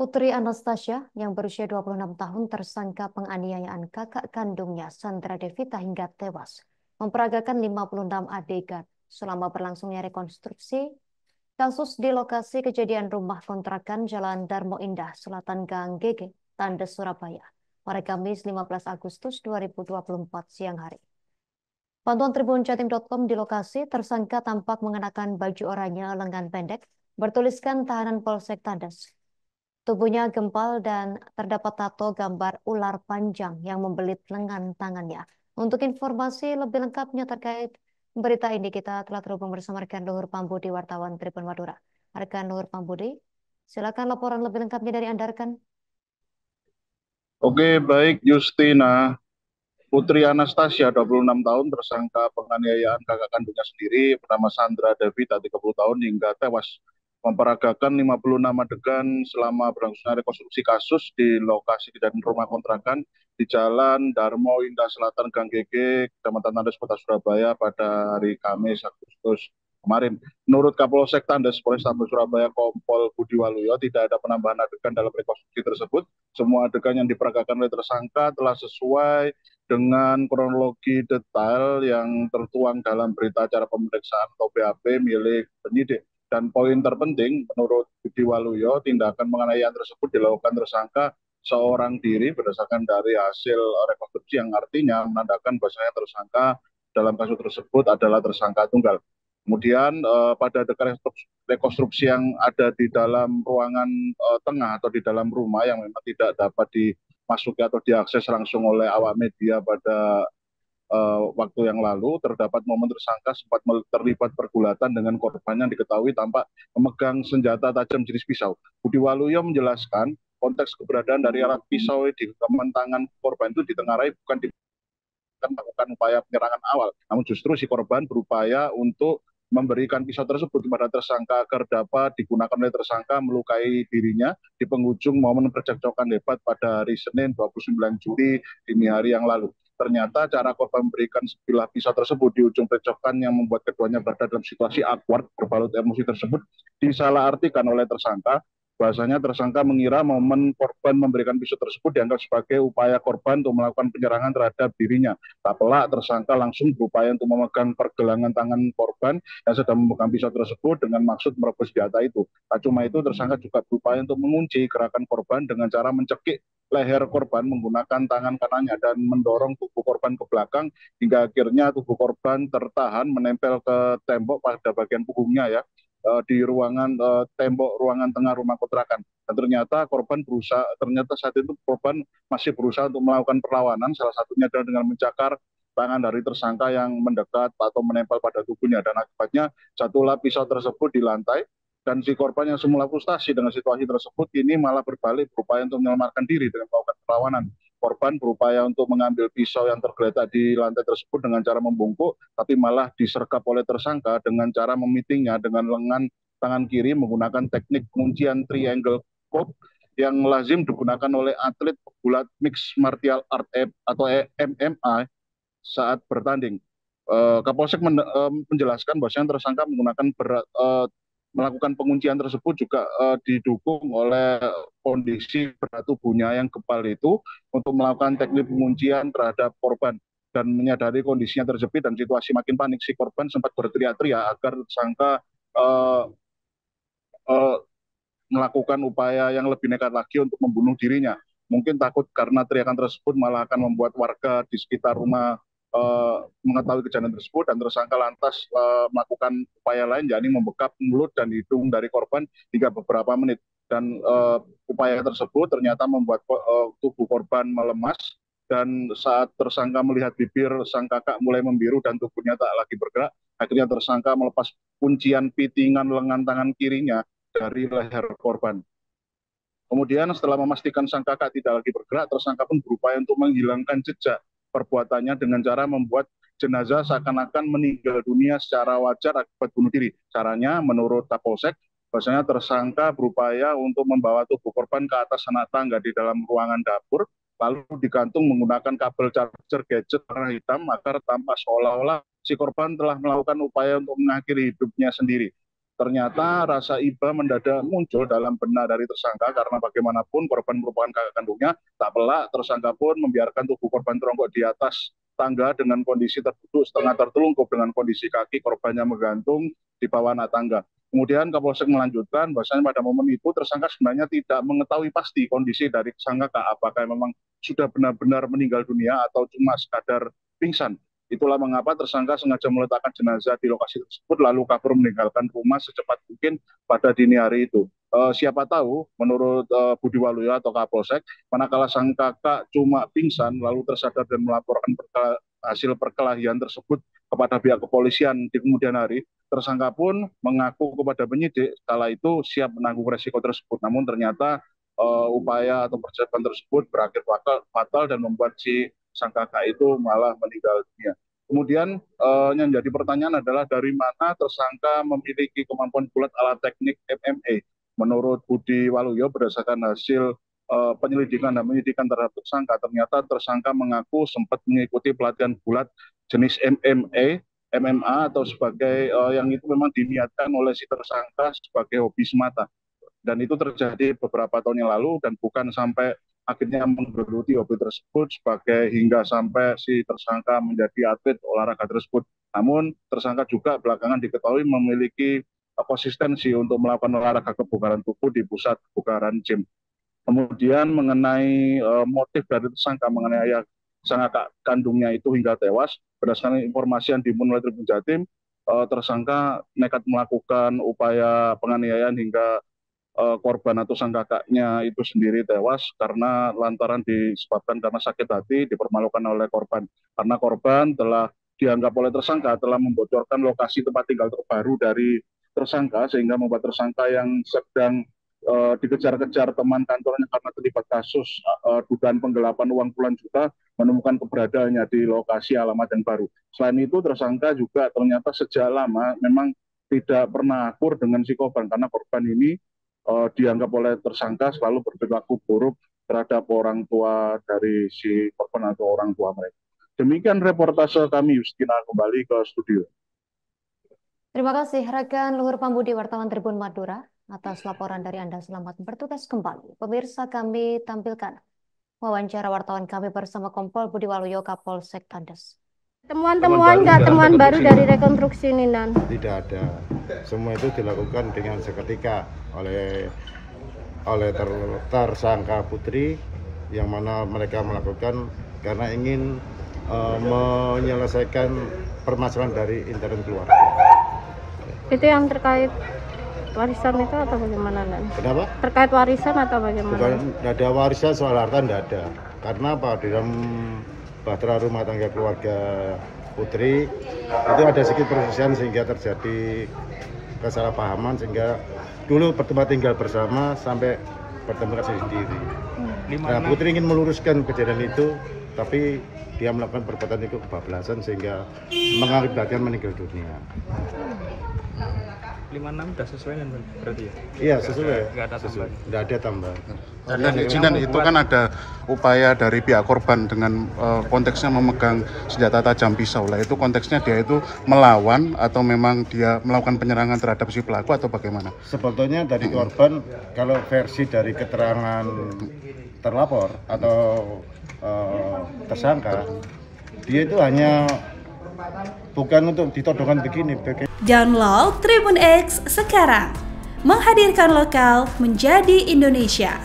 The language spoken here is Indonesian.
Putri Anastasia yang berusia 26 tahun tersangka penganiayaan kakak kandungnya Sandra Devita hingga tewas memperagakan 56 adegan selama berlangsungnya rekonstruksi kasus di lokasi kejadian rumah kontrakan Jalan Darmo Indah, Selatan Gang Gege, Tandes, Surabaya pada Kamis 15 Agustus 2024 siang hari. Pantauan Tribun Jatim.com di lokasi, tersangka tampak mengenakan baju oranye lengan pendek bertuliskan tahanan Polsek Tandes. Tubuhnya gempal dan terdapat tato gambar ular panjang yang membelit lengan tangannya. Untuk informasi lebih lengkapnya terkait berita ini, kita telah terhubung bersama rekan Luhur Pambudi, wartawan Tribun Madura. Rekan Luhur Pambudi, silakan laporan lebih lengkapnya dari Anda, rekan. Oke, baik Justina. Putri Anastasia, 26 tahun, tersangka penganiayaan kakak kandungnya sendiri bernama Sandra Devita, 30 tahun, hingga tewas. Memperagakan 56 adegan selama berlangsungnya rekonstruksi kasus di lokasi kejadian rumah kontrakan di Jalan Darmo Indah Selatan Gang Gege, Kecamatan Tandes, Kota Surabaya pada hari Kamis, Agustus kemarin. Menurut Kapolsek Tandes, Polrestabes Surabaya, Kompol Budi Waluyo, tidak ada penambahan adegan dalam rekonstruksi tersebut. Semua adegan yang diperagakan oleh tersangka telah sesuai dengan kronologi detail yang tertuang dalam berita acara pemeriksaan atau BAP milik penyidik. Dan poin terpenting, menurut Budi Waluyo, tindakan penganiayaan tersebut dilakukan tersangka seorang diri berdasarkan dari hasil rekonstruksi yang artinya menandakan bahwasanya tersangka dalam kasus tersebut adalah tersangka tunggal. Kemudian pada rekonstruksi yang ada di dalam ruangan tengah atau di dalam rumah yang memang tidak dapat dimasuki atau diakses langsung oleh awak media pada waktu yang lalu, terdapat momen tersangka sempat terlibat pergulatan dengan korban yang diketahui tampak memegang senjata tajam jenis pisau. Budi Waluyo menjelaskan konteks keberadaan dari alat pisau di genggaman tangan korban itu ditengarai bukan melakukan upaya penyerangan awal, namun justru si korban berupaya untuk memberikan pisau tersebut kepada tersangka agar dapat digunakan oleh tersangka melukai dirinya di penghujung momen percekcokan hebat pada hari Senin 29 Juli dini hari yang lalu. Ternyata cara korban memberikan sebilah pisau tersebut di ujung percekcokan yang membuat keduanya berada dalam situasi awkward berbalut emosi tersebut disalahartikan oleh tersangka. Bahasanya tersangka mengira momen korban memberikan pisau tersebut dianggap sebagai upaya korban untuk melakukan penyerangan terhadap dirinya. Tak pelak, tersangka langsung berupaya untuk memegang pergelangan tangan korban yang sedang memegang pisau tersebut dengan maksud merebut senjata itu. Tak cuma itu, tersangka juga berupaya untuk mengunci gerakan korban dengan cara mencekik leher korban menggunakan tangan kanannya dan mendorong tubuh korban ke belakang hingga akhirnya tubuh korban tertahan menempel ke tembok pada bagian punggungnya ya, di ruangan tembok ruangan tengah rumah kontrakan. Dan ternyata saat itu korban masih berusaha untuk melakukan perlawanan, salah satunya adalah dengan mencakar tangan dari tersangka yang mendekat atau menempel pada tubuhnya, dan akibatnya jatuhlah pisau tersebut di lantai. Dan si korban yang semula frustasi dengan situasi tersebut ini malah berbalik berupaya untuk menyelamatkan diri dengan melakukan perlawanan. Korban berupaya untuk mengambil pisau yang tergeletak di lantai tersebut dengan cara membungkuk, tapi malah disergap oleh tersangka dengan cara memitingnya dengan lengan tangan kiri menggunakan teknik penguncian triangle choke yang lazim digunakan oleh atlet pegulat mixed martial art atau MMA saat bertanding. Kapolsek menjelaskan bahwasanya tersangka melakukan penguncian tersebut juga didukung oleh kondisi berat tubuhnya yang kebal itu untuk melakukan teknik penguncian terhadap korban, dan menyadari kondisinya terjepit dan situasi makin panik, si korban sempat berteriak-teriak agar tersangka uh, uh, melakukan upaya yang lebih nekat lagi untuk membunuh dirinya. Mungkin takut karena teriakan tersebut malah akan membuat warga di sekitar rumah mengetahui kejadian tersebut, dan tersangka lantas melakukan upaya lain, yakni membekap mulut dan hidung dari korban hingga beberapa menit. Dan upaya tersebut ternyata membuat tubuh korban melemas, dan saat tersangka melihat bibir sang kakak mulai membiru dan tubuhnya tak lagi bergerak, akhirnya tersangka melepas kuncian pitingan lengan tangan kirinya dari leher korban. Kemudian setelah memastikan sang kakak tidak lagi bergerak, tersangka pun berupaya untuk menghilangkan jejak perbuatannya dengan cara membuat jenazah seakan-akan meninggal dunia secara wajar akibat bunuh diri. Caranya menurut Kapolsek, bahwasanya tersangka berupaya untuk membawa tubuh korban ke atas anak tangga di dalam ruangan dapur, lalu digantung menggunakan kabel charger gadget warna hitam agar tampak seolah-olah si korban telah melakukan upaya untuk mengakhiri hidupnya sendiri. Ternyata rasa iba mendadak muncul dalam benak dari tersangka karena bagaimanapun korban merupakan kakak kandungnya. Tak pelak tersangka pun membiarkan tubuh korban teronggok di atas tangga dengan kondisi terduduk setengah tertelungkup dengan kondisi kaki korbannya menggantung di bawah anak tangga. Kemudian Kapolsek melanjutkan bahwasanya pada momen itu tersangka sebenarnya tidak mengetahui pasti kondisi dari tersangka apakah memang sudah benar-benar meninggal dunia atau cuma sekadar pingsan. Itulah mengapa tersangka sengaja meletakkan jenazah di lokasi tersebut lalu kabur meninggalkan rumah secepat mungkin pada dini hari itu. Siapa tahu menurut Budi Waluyo atau Kapolsek, manakala sang kakak cuma pingsan lalu tersadar dan melaporkan hasil perkelahian tersebut kepada pihak kepolisian di kemudian hari, tersangka pun mengaku kepada penyidik kala itu siap menanggung resiko tersebut. Namun ternyata upaya atau percobaan tersebut berakhir fatal dan membuat si sang kakak itu malah meninggal dunia. Kemudian yang jadi pertanyaan adalah dari mana tersangka memiliki kemampuan bulat alat teknik MMA. Menurut Budi Waluyo berdasarkan hasil penyelidikan dan penyidikan terhadap tersangka, ternyata tersangka mengaku sempat mengikuti pelatihan bulat jenis MMA atau sebagai yang itu memang diniatkan oleh si tersangka sebagai hobi semata. Dan itu terjadi beberapa tahun yang lalu dan bukan sampai akhirnya menggeluti hobi tersebut hingga sampai si tersangka menjadi atlet olahraga tersebut. Namun tersangka juga belakangan diketahui memiliki konsistensi untuk melakukan olahraga kebugaran tubuh di pusat kebugaran gym. Kemudian mengenai motif dari tersangka mengenai sang kakak kandungnya itu hingga tewas, berdasarkan informasi yang dihimpun oleh Tribun Jatim, tersangka nekat melakukan upaya penganiayaan hingga korban atau sang kakaknya itu sendiri tewas karena lantaran disebabkan karena sakit hati dipermalukan oleh korban. Karena korban telah dianggap oleh tersangka telah membocorkan lokasi tempat tinggal terbaru dari tersangka sehingga membuat tersangka yang sedang dikejar-kejar teman kantornya karena terlibat kasus dugaan penggelapan uang puluhan juta menemukan keberadaannya di lokasi alamat yang baru. Selain itu tersangka juga ternyata sejak lama memang tidak pernah akur dengan si korban karena korban ini dianggap oleh tersangka selalu berperilaku buruk terhadap orang tua dari si korban atau orang tua mereka. Demikian reportase kami, Justina, kembali ke studio. Terima kasih rekan Luhur Pambudi, wartawan Tribun Madura, atas laporan dari Anda. Selamat bertugas kembali. Pemirsa, kami tampilkan wawancara wartawan kami bersama Kompol Budi Waluyo, Kapolsek Kandes. Temuan-temuan nggak temuan baru dari rekonstruksi ini, Nan? Tidak ada. Semua itu dilakukan dengan seketika oleh tersangka Putri, yang mana mereka melakukan karena ingin menyelesaikan permasalahan dari intern keluarga. Itu yang terkait warisan itu atau bagaimana, Nan? Kenapa? Terkait warisan atau bagaimana? Bukan, tidak ada warisan, soal harta tidak ada. Karena apa? Di dalam bahtera rumah tangga keluarga Putri itu ada sedikit perselisihan sehingga terjadi kesalahpahaman sehingga dulu bertempat tinggal bersama sampai bertemu kasih sendiri. Nah, Putri ingin meluruskan kejadian itu, tapi dia melakukan perbuatan itu kebablasan sehingga mengakibatkan meninggal dunia. 56 sudah sesuai dengan berarti ya? Iya, sesuai. Nggak ada tambahan. Nggak ada tambahan. Dan izinan itu kan ada upaya dari pihak korban dengan konteksnya memegang senjata tajam pisau lah. Itu konteksnya dia itu melawan atau memang dia melakukan penyerangan terhadap si pelaku atau bagaimana? Sebetulnya dari korban, kalau versi dari keterangan terlapor atau tersangka, dia itu hanya bukan untuk ditodongkan begini. Download Tribun X sekarang, menghadirkan lokal menjadi Indonesia.